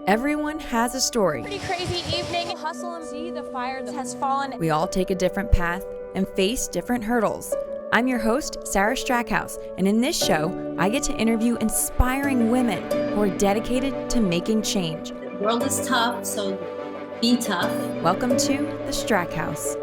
Everyone has a story. Pretty crazy evening. Hustle and see the fire that has fallen. We all take a different path and face different hurdles. I'm your host, Sarah Strackhouse, and in this show, I get to interview inspiring women who are dedicated to making change. The world is tough, so be tough. Welcome to the Strackhouse.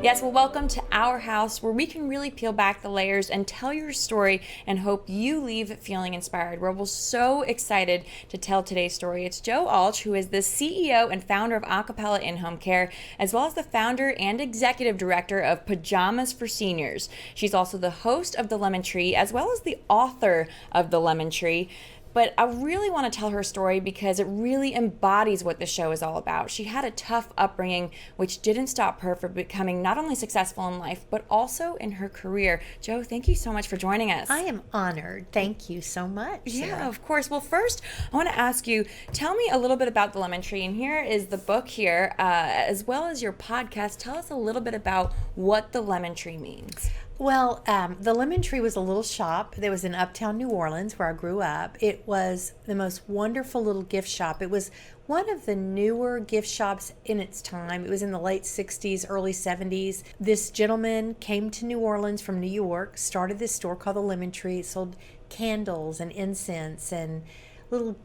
Yes, well, welcome to our house where we can really peel back the layers and tell your story and hope you leave feeling inspired. We're so excited to tell today's story. It's Jo Alch, who is the CEO and founder of Acapella In-Home Care, as well as the founder and executive director of Pajamas for Seniors. She's also the host of The Lemon Tree, as well as the author of The Lemon Tree. But I really want to tell her story because it really embodies what the show is all about. She had a tough upbringing, which didn't stop her from becoming not only successful in life, but also in her career. Jo, thank you so much for joining us. I am honored. Thank you so much, Sarah. Yeah, of course. Well, first, I want to ask you, tell me a little bit about The Lemon Tree. And here is the book here, as well as your podcast. Tell us a little bit about what The Lemon Tree means. Well, the Lemon Tree was a little shop that was in uptown New Orleans where I grew up. It was the most wonderful little gift shop. It was one of the newer gift shops in its time. It was in the late 60s, early 70s. This gentleman came to New Orleans from New York, started this store called the Lemon Tree. It sold candles and incense and little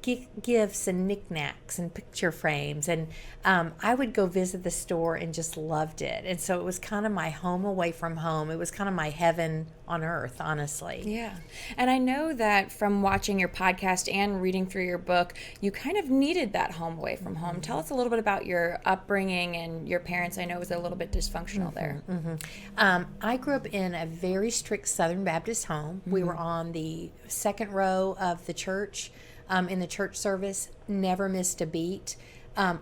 gifts and knickknacks and picture frames. And I would go visit the store and just loved it. And so it was kind of my home away from home. It was kind of my heaven on earth, honestly. Yeah. And I know that from watching your podcast and reading through your book, you kind of needed that home away from home. Tell us a little bit about your upbringing and your parents. I know it was a little bit dysfunctional there. I grew up in a very strict Southern Baptist home. We were on the second row of the church. In the church service, never missed a beat.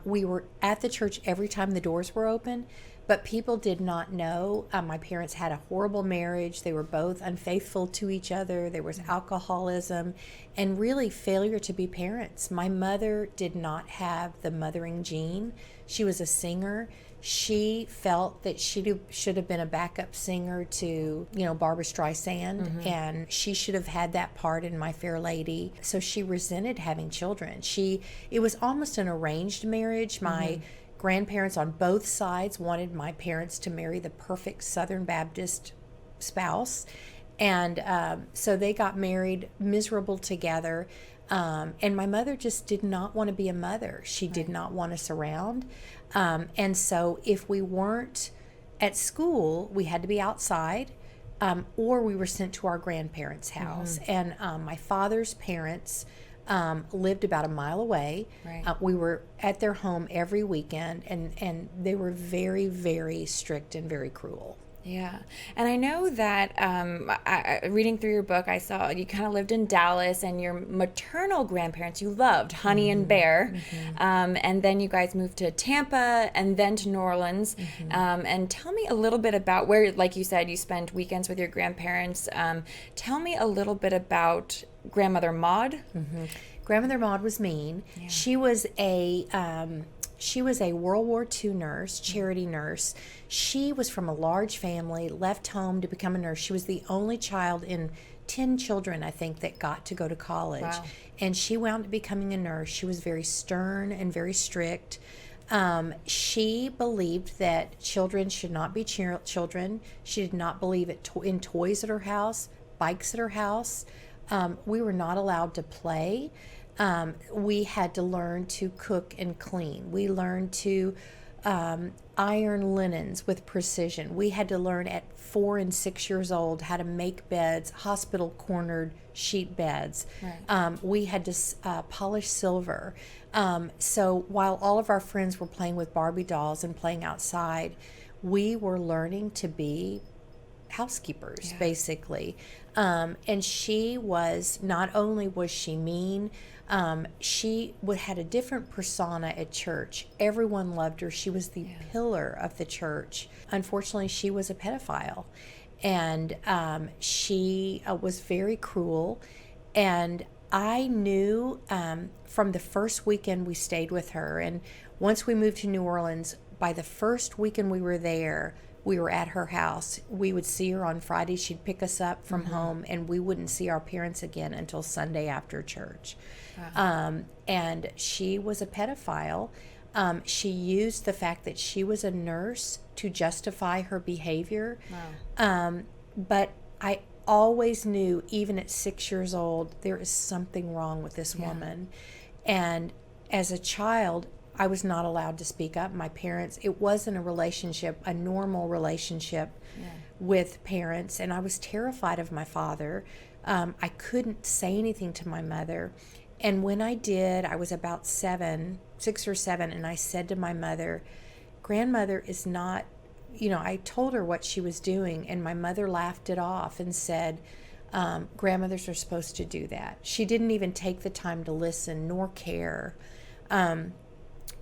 We were at the church every time the doors were open, but people did not know. My parents had a horrible marriage. They were both unfaithful to each other. There was alcoholism and really failure to be parents. My mother did not have the mothering gene. She was a singer. She felt that she should have been a backup singer to, Barbra Streisand, and she should have had that part in My Fair Lady. So she resented having children. It was almost an arranged marriage. My grandparents on both sides wanted my parents to marry the perfect Southern Baptist spouse. And so they got married, miserable together. And my mother just did not want to be a mother. She did not want us around. And so if we weren't at school, we had to be outside, or we were sent to our grandparents' house. And my father's parents lived about a mile away. Right. We were at their home every weekend, and they were very, very strict and very cruel. Yeah. And I know that reading through your book, I saw you kind of lived in Dallas and your maternal grandparents you loved, Honey and Bear. And then you guys moved to Tampa and then to New Orleans. And tell me a little bit about where, like you said, you spent weekends with your grandparents. Tell me a little bit about Grandmother Maud. Grandmother Maud was mean. Yeah. She was a World War II nurse, charity nurse. She was from a large family, left home to become a nurse. She was the only child in 10 children, I think, that got to go to college. Wow. And she wound up becoming a nurse. She was very stern and very strict. She believed that children should not be children. She did not believe in toys at her house, bikes at her house. We were not allowed to play. We had to learn to cook and clean. We learned to iron linens with precision. We had to learn at 4 and 6 years old how to make beds, hospital cornered sheet beds. Right. We had to polish silver. So while all of our friends were playing with Barbie dolls and playing outside, we were learning to be housekeepers, basically. And she was, not only was she mean, she had a different persona at church. Everyone loved her. She was the pillar of the church. Unfortunately, she was a pedophile, and she was very cruel. And I knew from the first weekend we stayed with her, and once we moved to New Orleans, by the first weekend we were there, we were at her house. We would see her on Friday. She'd pick us up from home, and we wouldn't see our parents again until Sunday after church. And she was a pedophile. She used the fact that she was a nurse to justify her behavior. But I always knew, even at 6 years old, there is something wrong with this woman. And as a child, I was not allowed to speak up. My parents, it wasn't a relationship, a normal relationship with parents, and I was terrified of my father. I couldn't say anything to my mother. And when I did, I was about 6 or 7, and I said to my mother, grandmother is not, I told her what she was doing, and my mother laughed it off and said, grandmothers are supposed to do that. She didn't even take the time to listen nor care.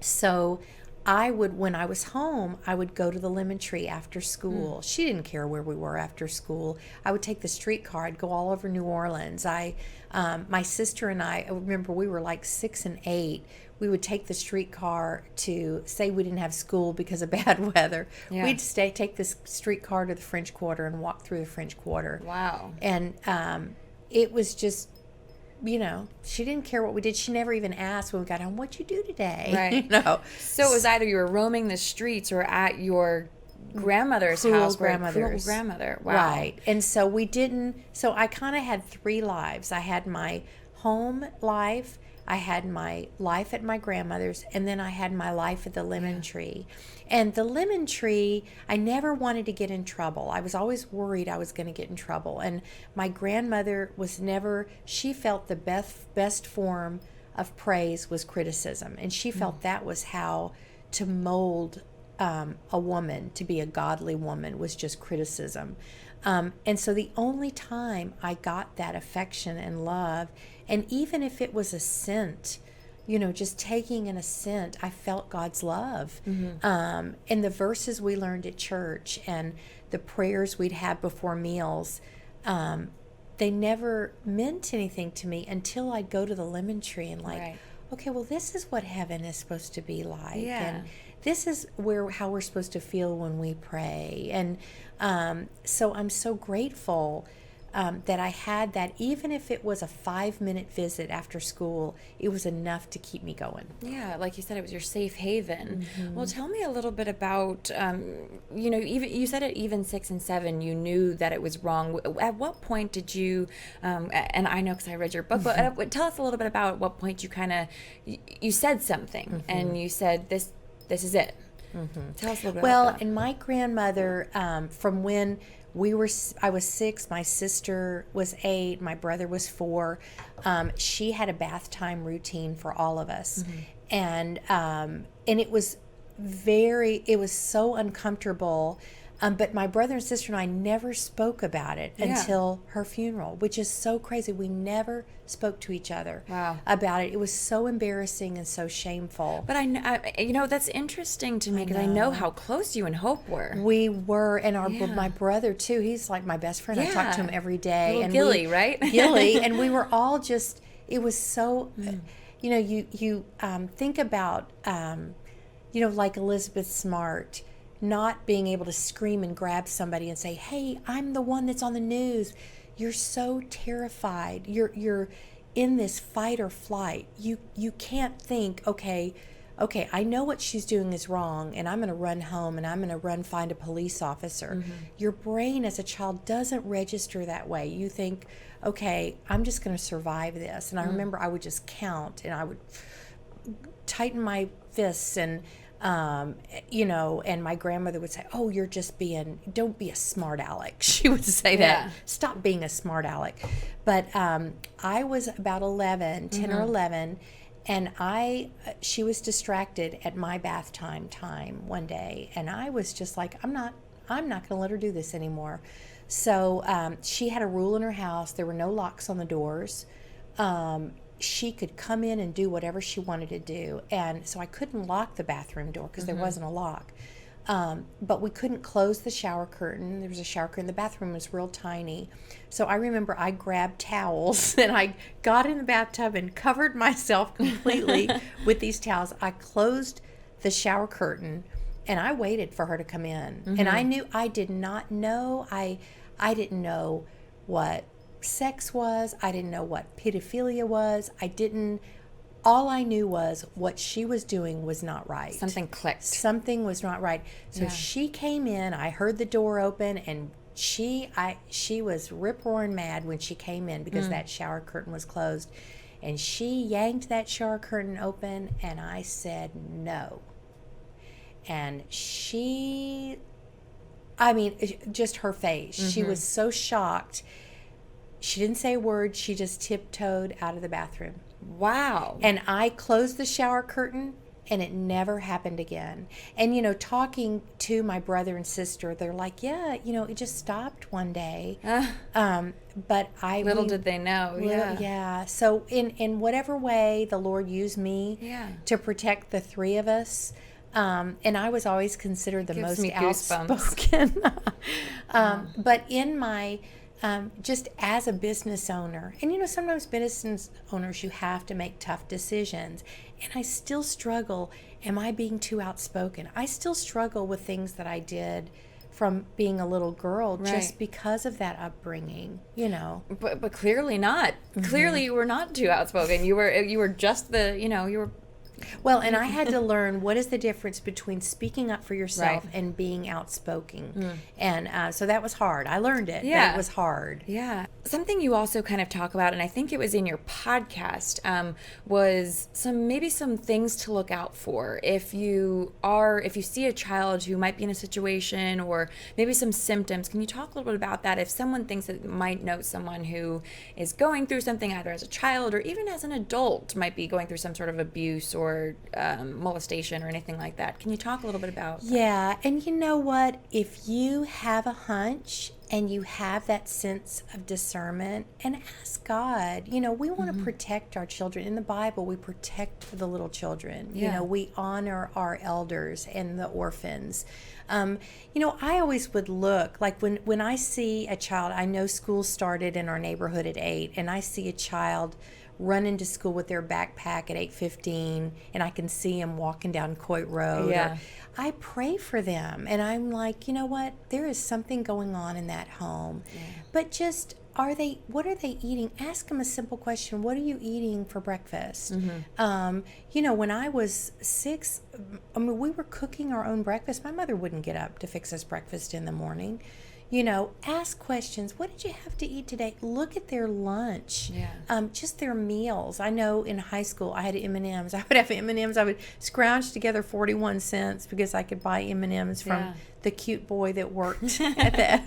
So I would, when I was home, I would go to the Lemon Tree after school. She didn't care where we were after school. I would take the streetcar. I'd go all over New Orleans. My sister and I remember we were like 6 and 8. We would take the streetcar to, say we didn't have school because of bad weather. Yeah. We'd take this streetcar to the French Quarter and walk through the French Quarter. Wow. And it was just, she didn't care what we did. She never even asked when we got home, what'd you do today? Right. So it was either you were roaming the streets or at your grandmother's house. Cruel grandmother. Wow. Right. And so I kind of had 3 lives. I had my home life, I had my life at my grandmother's, and then I had my life at the Lemon Tree. And the Lemon Tree, I never wanted to get in trouble. I was always worried I was going to get in trouble. And my grandmother she felt the best form of praise was criticism. And she felt that was how to mold a woman to be a godly woman, was just criticism. And so the only time I got that affection and love, and even if it was a scent, just taking in a scent, I felt God's love. And the verses we learned at church and the prayers we'd have before meals, they never meant anything to me until I'd go to the Lemon Tree and okay, well, this is what heaven is supposed to be like. Yeah. And this is how we're supposed to feel when we pray. And so I'm so grateful that I had that. Even if it was a 5-minute visit after school, it was enough to keep me going. Yeah, like you said, it was your safe haven. Well, tell me a little bit about, even you said at even 6 and 7, you knew that it was wrong. At what point did you, and I know because I read your book, but tell us a little bit about what point you said something and you said, this is it. Tell us a little bit about that. And my grandmother, from when I was 6, my sister was 8, my brother was 4. She had a bath time routine for all of us, and it was so uncomfortable. But my brother and sister and I never spoke about it until her funeral, which is so crazy. We never spoke to each other about it. It was so embarrassing and so shameful. But I that's interesting to me because I know how close you and Hope were. We were, and my brother too. He's like my best friend. I talk to him every day. Little Gilly, right? Gilly, and we were all just. It was so. You think about like Elizabeth Smart, not being able to scream and grab somebody and say, hey, I'm the one that's on the news. You're so terrified. You're in this fight or flight. You can't think, okay, I know what she's doing is wrong, and I'm going to run home and I'm going to find a police officer. Your brain as a child doesn't register that way. You think, okay, I'm just going to survive this. And I remember I would just count, and I would tighten my fists and and my grandmother would say, oh, don't be a smart aleck. She would say that. Stop being a smart aleck. But I was about 10 or 11, and she was distracted at my bath time one day, and I was just like, I'm not going to let her do this anymore. So she had a rule in her house. There were no locks on the doors. She could come in and do whatever she wanted to do. And so I couldn't lock the bathroom door because there wasn't a lock. But we couldn't close the shower curtain. There was a shower curtain. The bathroom was real tiny. So I remember I grabbed towels and I got in the bathtub and covered myself completely with these towels. I closed the shower curtain and I waited for her to come in. And I knew, I did not know, I didn't know what sex was. I didn't know what pedophilia was. All I knew was what she was doing was not right. Something clicked. Something was not right. So she came in, I heard the door open, and she was rip-roaring mad when she came in because that shower curtain was closed. And she yanked that shower curtain open, and I said no. And just her face. She was so shocked. She didn't say a word. She just tiptoed out of the bathroom. Wow. And I closed the shower curtain, and it never happened again. And, talking to my brother and sister, they're like, yeah, it just stopped one day. But Little did they know. Yeah. So in whatever way the Lord used me to protect the three of us, and I was always considered the most outspoken. But in my... just as a business owner, and sometimes business owners, you have to make tough decisions, and I still struggle. Am I being too outspoken? I still struggle with things that I did from being a little girl, just because of that upbringing, But clearly not. Clearly you were not too outspoken. You were just you were. Well, and I had to learn what is the difference between speaking up for yourself and being outspoken. And so that was hard. I learned it. Yeah. That was hard. Yeah. Something you also kind of talk about, and I think it was in your podcast, was some things to look out for if you see a child who might be in a situation, or maybe some symptoms. Can you talk a little bit about that? If someone thinks that might know someone who is going through something, either as a child or even as an adult, might be going through some sort of abuse or molestation or anything like that. Can you talk a little bit about that? Yeah, and you know what? If you have a hunch and you have that sense of discernment, and ask God, we want to protect our children. In the Bible, we protect the little children. We honor our elders and the orphans. I always would look, like when I see a child, I know school started in our neighborhood at 8, and I see a child run into school with their backpack at 8:15, and I can see them walking down Coit Road. Yeah. I pray for them, and I'm like, you know what? There is something going on in that home. Yeah. But just, what are they eating? Ask them a simple question. What are you eating for breakfast? When I was 6, we were cooking our own breakfast. My mother wouldn't get up to fix us breakfast in the morning. Ask questions. What did you have to eat today? Look at their lunch. Yeah. Just their meals. I know in high school I had M&Ms. I would have M&Ms. I would scrounge together 41 cents because I could buy M&Ms from the cute boy that worked at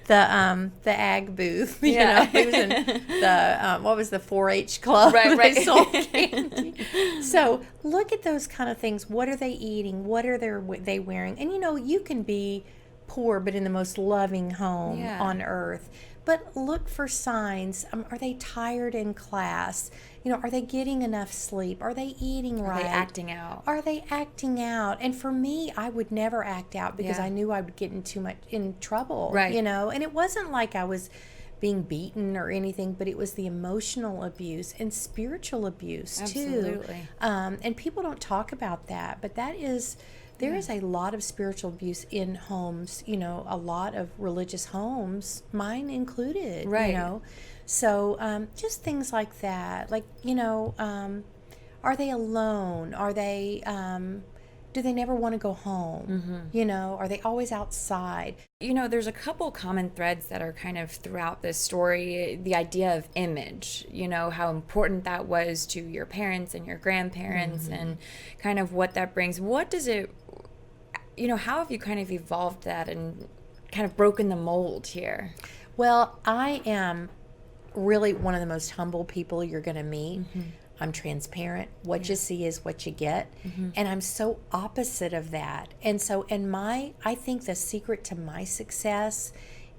the ag booth. He was in the what was the 4-H club? Right. They sold candy. So look at those kind of things. What are they eating? What are they wearing? And you can be poor but in the most loving home on earth, but look for signs. Are they tired in class? Are they getting enough sleep? Are they eating right? Are they acting out? And for me, I would never act out because I knew I would get in trouble, right? And it wasn't like I was being beaten or anything, but it was the emotional abuse and spiritual abuse. Absolutely. Too. And people don't talk about that, but there is a lot of spiritual abuse in homes, a lot of religious homes, mine included, right. So just things like that. Like, are they alone? Are they, do they never want to go home? Are they always outside? There's a couple common threads that are kind of throughout this story. The idea of image, how important that was to your parents and your grandparents and kind of what that brings. What does it, how have you kind of evolved that and kind of broken the mold here? Well, I am really one of the most humble people you're going to meet. I'm transparent. What you see is what you get. And I'm so opposite of that. And so I think the secret to my success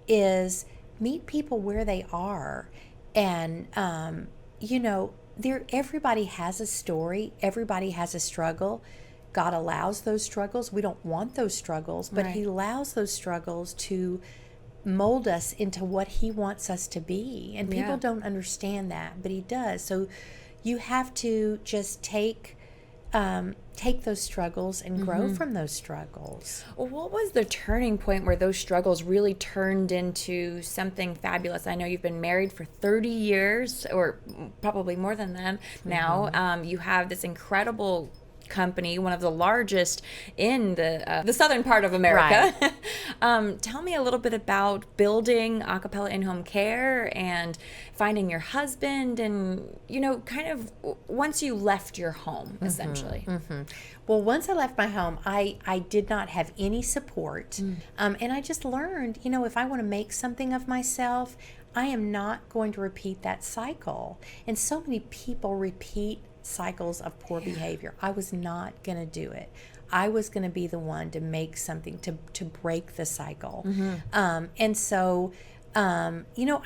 is meet people where they are. And, everybody has a story. Everybody has a struggle. God allows those struggles. We don't want those struggles, but He allows those struggles to mold us into what He wants us to be. And people don't understand that, but He does. So you have to just take take those struggles and grow from those struggles. Well, what was the turning point where those struggles really turned into something fabulous? I know you've been married for 30 years, or probably more than that now. You have this incredible company, one of the largest in the southern part of America. Right. Tell me a little bit about building Acapella in-home care and finding your husband, and kind of once you left your home, essentially. Well, once I left my home, I did not have any support, and I just learned, if I want to make something of myself, I am not going to repeat that cycle. And so many people repeat cycles of poor behavior. I was not going to do it. I was going to be the one to make something to break the cycle. And so, I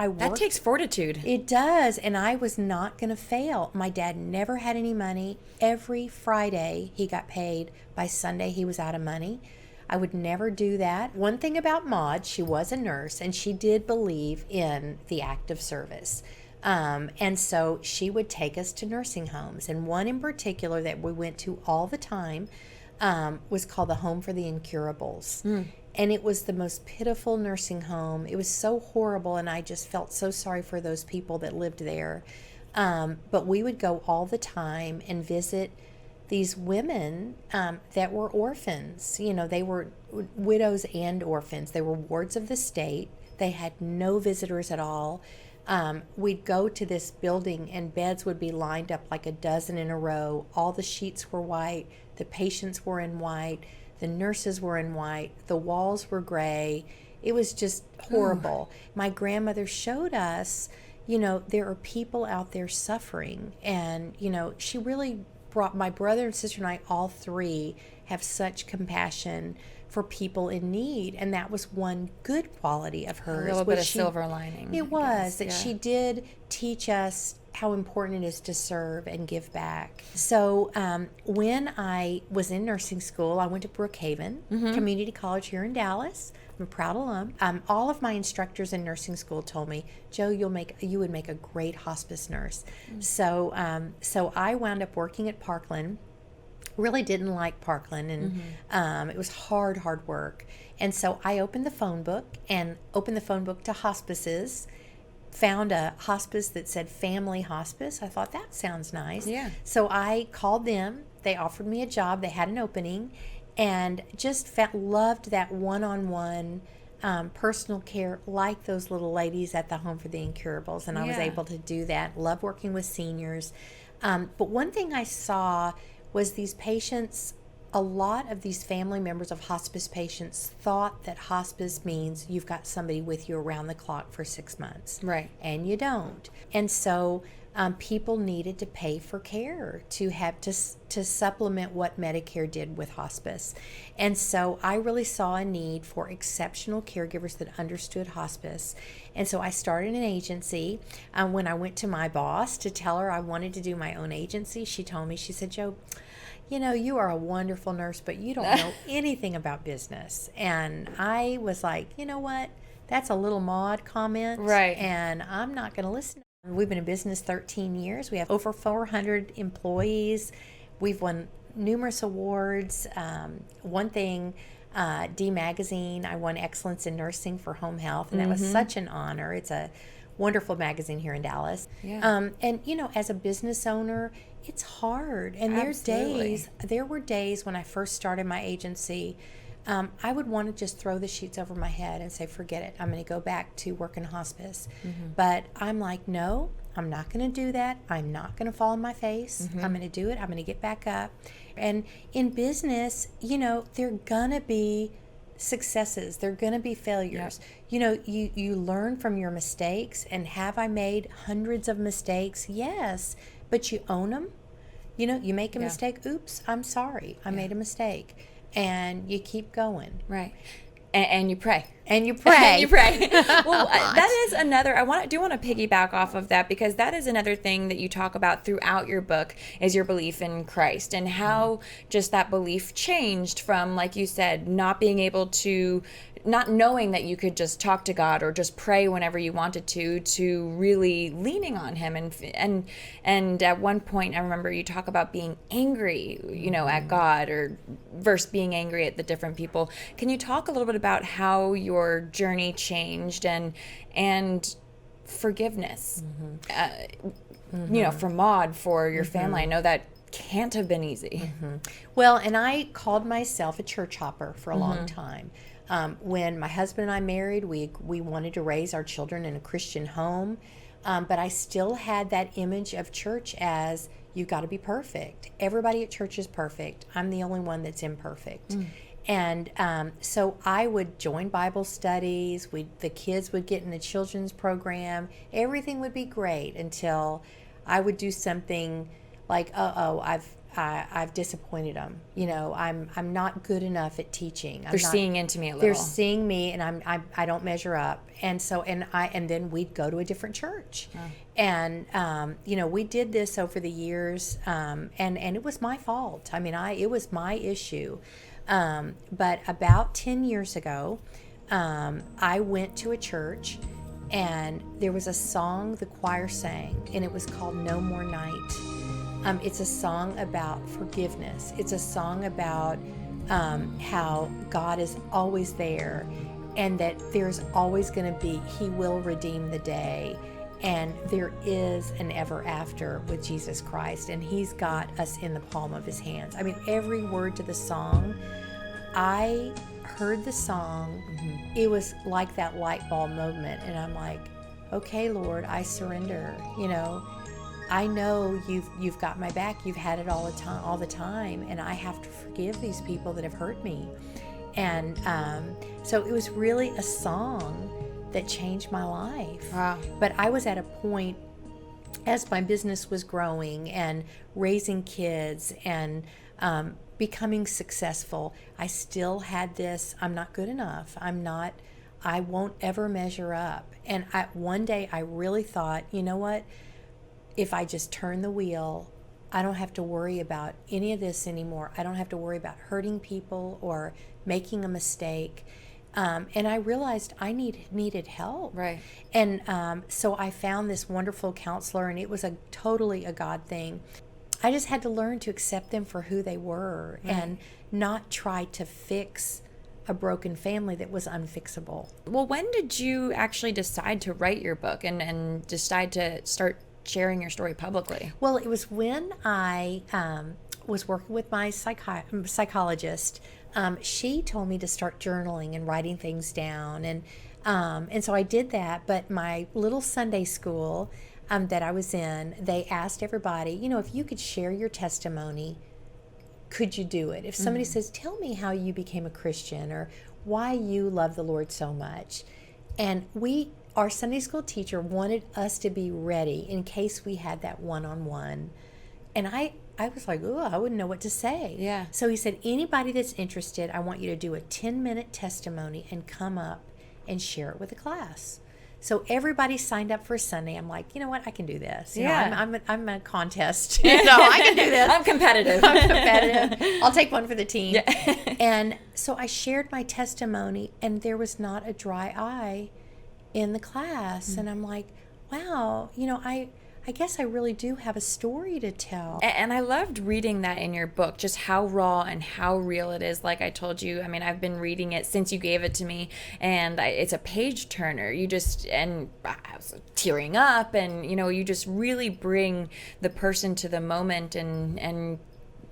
worked. That takes fortitude. It does. And I was not going to fail. My dad never had any money. Every Friday he got paid. By Sunday he was out of money. I would never do that. One thing about Maud, she was a nurse and she did believe in the act of service. And so she would take us to nursing homes. And one in particular that we went to all the time was called the Home for the Incurables. And it was the most pitiful nursing home. It was so horrible, and I just felt so sorry for those people that lived there. But we would go all the time and visit these women that were orphans. They were widows and orphans. They were wards of the state. They had no visitors at all. We'd go to this building and beds would be lined up like a dozen in a row. All the sheets were white. The patients were in white. The nurses were in white. The walls were gray. It was just horrible. My grandmother showed us, there are people out there suffering. And, she really brought my brother and sister and I, all three, have such compassion for people in need, and that was one good quality of hers. A little bit of silver lining. It was that she did teach us how important it is to serve and give back. So when I was in nursing school, I went to Brookhaven Community College here in Dallas. I'm a proud alum. All of my instructors in nursing school told me, "Jo, you would make a great hospice nurse." So I wound up working at Parkland. Really didn't like Parkland, and it was hard work. And so I opened the phone book to hospices, found a hospice that said family hospice. I thought, that sounds nice. Yeah. So I called them. They offered me a job. They had an opening, and just loved that one-on-one personal care, like those little ladies at the Home for the Incurables. And I was able to do that. Love working with seniors. But one thing I saw was these patients, a lot of these family members of hospice patients thought that hospice means you've got somebody with you around the clock for 6 months. Right. And you don't. And so people needed to pay for care to have to supplement what Medicare did with hospice. And so I really saw a need for exceptional caregivers that understood hospice. And so I started an agency. When I went to my boss to tell her I wanted to do my own agency, she told me, she said, "Jo, you are a wonderful nurse, but you don't know anything about business." And I was like, you know what? That's a little Maud comment. Right. And I'm not going to listen. We've been in business 13 years. We have over 400 employees. We've won numerous awards. One thing, D Magazine, I won Excellence in Nursing for Home Health, and that was such an honor. It's a wonderful magazine here in Dallas. Yeah. And, as a business owner, it's hard. And there were days when I first started my agency, I would want to just throw the sheets over my head and say, forget it. I'm going to go back to working hospice. But I'm like, no, I'm not going to do that. I'm not going to fall on my face. I'm going to do it. I'm going to get back up. And in business, there are going to be successes. There are going to be failures. Yep. You learn from your mistakes. And have I made hundreds of mistakes? Yes. But you own them. You make a mistake. Oops, I'm sorry. I made a mistake. And you keep going. Right. And you pray. And you pray. And you pray. Well, that is another. Do want to piggyback off of that, because that is another thing that you talk about throughout your book is your belief in Christ, and how just that belief changed from, like you said, not being able to, not knowing that you could just talk to God or just pray whenever you wanted to really leaning on Him, and at one point I remember you talk about being angry, at God, or versus being angry at the different people. Can you talk a little bit about how your journey changed and forgiveness, for Maud, for your family? I know that can't have been easy. Well, and I called myself a church hopper for a long time. When my husband and I married, we wanted to raise our children in a Christian home, but I still had that image of church as, you got to be perfect. Everybody at church is perfect. I'm the only one that's imperfect. And so I would join Bible studies. The kids would get in the children's program. Everything would be great until I would do something like, I've disappointed them. I'm not good enough at teaching. They're seeing into me a little. They're seeing me, and I don't measure up. And so and then we'd go to a different church, and we did this over the years, and it was my fault. I mean, it was my issue. But about 10 years ago, I went to a church, and there was a song the choir sang, and it was called "No More Night." It's a song about forgiveness. It's a song about how God is always there, and that there's always going to be, He will redeem the day, and there is an ever after with Jesus Christ, and He's got us in the palm of His hands. I mean, every word to the song, I heard the song, it was like that light bulb moment, and I'm like, okay, Lord, I surrender. I know you've got my back. You've had it all the time, and I have to forgive these people that have hurt me. And so it was really a song that changed my life. Wow. But I was at a point, as my business was growing and raising kids and becoming successful, I still had this, I'm not good enough. I won't ever measure up. And one day I really thought, you know what? If I just turn the wheel, I don't have to worry about any of this anymore. I don't have to worry about hurting people or making a mistake. And I realized I needed help. Right. And so I found this wonderful counselor, and it was totally a God thing. I just had to learn to accept them for who they were, and not try to fix a broken family that was unfixable. Well, when did you actually decide to write your book and decide to start sharing your story publicly? Well, it was when I was working with my psychologist. She told me to start journaling and writing things down, and so I did that. But my little Sunday school that I was in, they asked everybody, if you could share your testimony, could you do it? If somebody says, tell me how you became a Christian, or why you love the Lord so much. And our Sunday school teacher wanted us to be ready in case we had that one-on-one. And I was like, oh, I wouldn't know what to say. Yeah. So he said, anybody that's interested, I want you to do a 10-minute testimony and come up and share it with the class. So everybody signed up for Sunday. I'm like, you know what? I can do this. I'm a contest. I can do this. I'm competitive. I'll take one for the team. Yeah. And so I shared my testimony, and there was not a dry eye in the class. And I'm like, wow, I guess I really do have a story to tell. And I loved reading that in your book, just how raw and how real it is. Like I told you, I mean, I've been reading it since you gave it to me, and it's a page turner. And I was tearing up, and, you just really bring the person to the moment and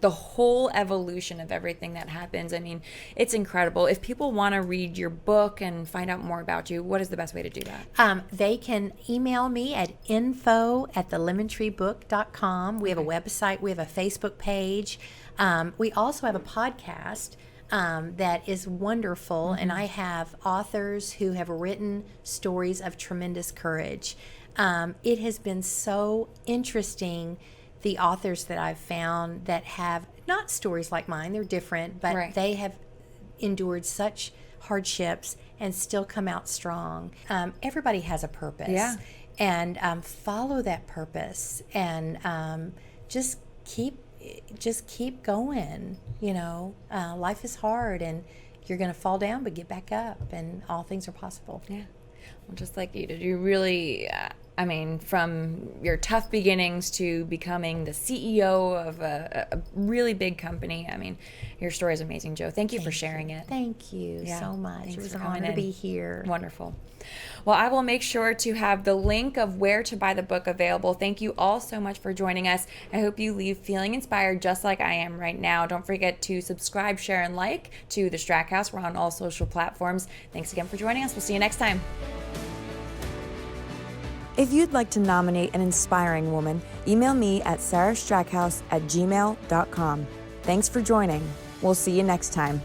the whole evolution of everything that happens. I mean, it's incredible. If people want to read your book and find out more about you, what is the best way to do that? They can email me at info@thelemontreebook.com. We have a website. We have a Facebook page. We also have a podcast that is wonderful, and I have authors who have written stories of tremendous courage. It has been so interesting, the authors that I've found that have not stories like mine, they're different, but they have endured such hardships and still come out strong. Everybody has a purpose. Yeah. And follow that purpose, and just keep going. You know, life is hard, and you're going to fall down, but get back up, and all things are possible. Yeah. Well, just like you did, you really, I mean, from your tough beginnings to becoming the CEO of a really big company. I mean, your story is amazing, Jo. Thank you for sharing it. Thank you so much. Thanks It was for an coming honor to in. be here. Wonderful. Well, I will make sure to have the link of where to buy the book available. Thank you all so much for joining us. I hope you leave feeling inspired just like I am right now. Don't forget to subscribe, share, and like to The Strack House. We're on all social platforms. Thanks again for joining us. We'll see you next time. If you'd like to nominate an inspiring woman, email me at sarahstrackhouse@gmail.com. Thanks for joining. We'll see you next time.